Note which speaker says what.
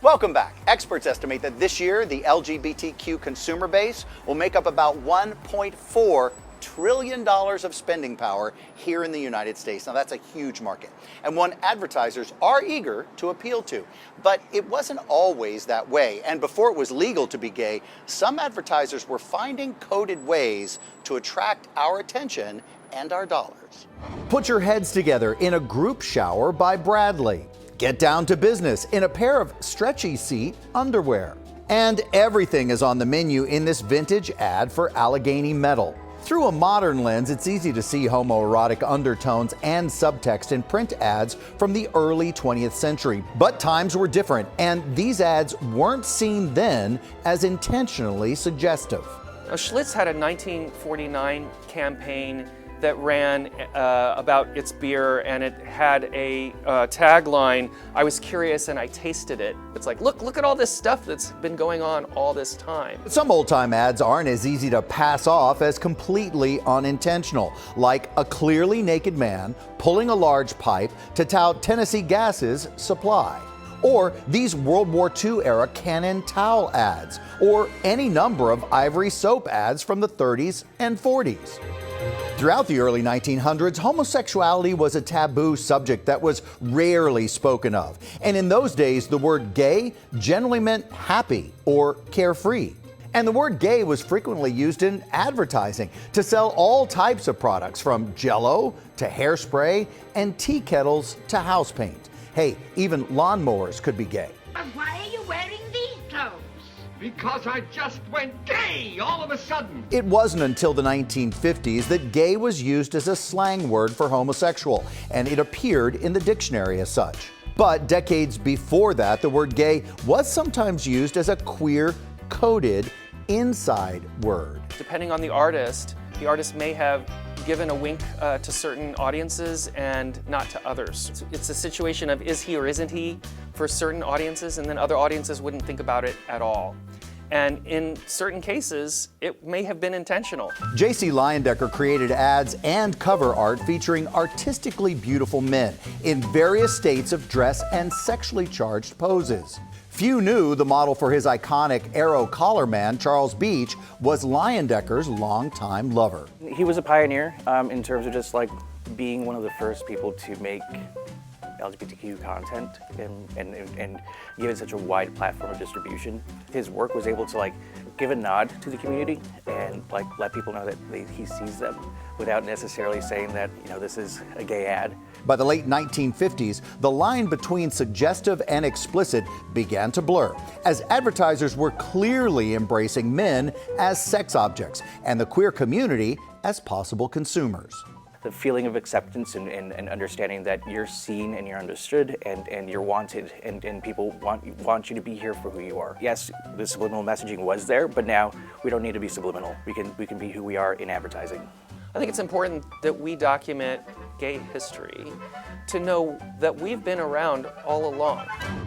Speaker 1: Welcome back. Experts estimate that this year the LGBTQ consumer base will make up about $1.4 trillion of spending power here in the United States. Now that's a huge market, and one advertisers are eager to appeal to. But it wasn't always that way, and before it was legal to be gay, some advertisers were finding coded ways to attract our attention and our dollars. Put your heads together in a group shower by Bradley. Get down to business in a pair of stretchy seat underwear. And everything is on the menu in this vintage ad for Allegheny Metal. Through a modern lens, it's easy to see homoerotic undertones and subtext in print ads from the early 20th century. But times were different, and these ads weren't seen then as intentionally suggestive.
Speaker 2: Schlitz had a 1949 campaign that ran about its beer, and it had a tagline, "I was curious and I tasted it." It's like, look at all this stuff that's been going on all this time.
Speaker 1: Some old-time ads aren't as easy to pass off as completely unintentional, like a clearly naked man pulling a large pipe to tout Tennessee Gas's supply. Or these World War II era Canon towel ads, or any number of Ivory soap ads from the 30s and 40s. Throughout the early 1900s, homosexuality was a taboo subject that was rarely spoken of. And in those days, the word gay generally meant happy or carefree. And the word gay was frequently used in advertising to sell all types of products, from Jell-O to hairspray and tea kettles to house paint. Hey, even lawnmowers could be gay.
Speaker 3: Why are you wearing these clothes?
Speaker 4: Because I just went gay all of a sudden.
Speaker 1: It wasn't until the 1950s that gay was used as a slang word for homosexual, and it appeared in the dictionary as such. But decades before that, the word gay was sometimes used as a queer-coded inside word.
Speaker 2: Depending on the artist may have given a wink to certain audiences and not to others. It's a situation of is he or isn't he for certain audiences, and then other audiences wouldn't think about it at all. And in certain cases, it may have been intentional.
Speaker 1: J.C. Leyendecker created ads and cover art featuring artistically beautiful men in various states of dress and sexually charged poses. Few knew the model for his iconic Arrow collar man, Charles Beach, was Leyendecker's longtime lover.
Speaker 5: He was a pioneer in terms of just like being one of the first people to make LGBTQ content and give it such a wide platform of distribution. His work was able to like give a nod to the community and like let people know that he sees them without necessarily saying that, you know, this is a gay ad.
Speaker 1: By the late 1950s, the line between suggestive and explicit began to blur, as advertisers were clearly embracing men as sex objects and the queer community as possible consumers.
Speaker 5: The feeling of acceptance and understanding that you're seen and you're understood and you're wanted and people want you to be here for who you are. Yes, the subliminal messaging was there, but now we don't need to be subliminal. We can be who we are in advertising.
Speaker 2: I think it's important that we document gay history to know that we've been around all along.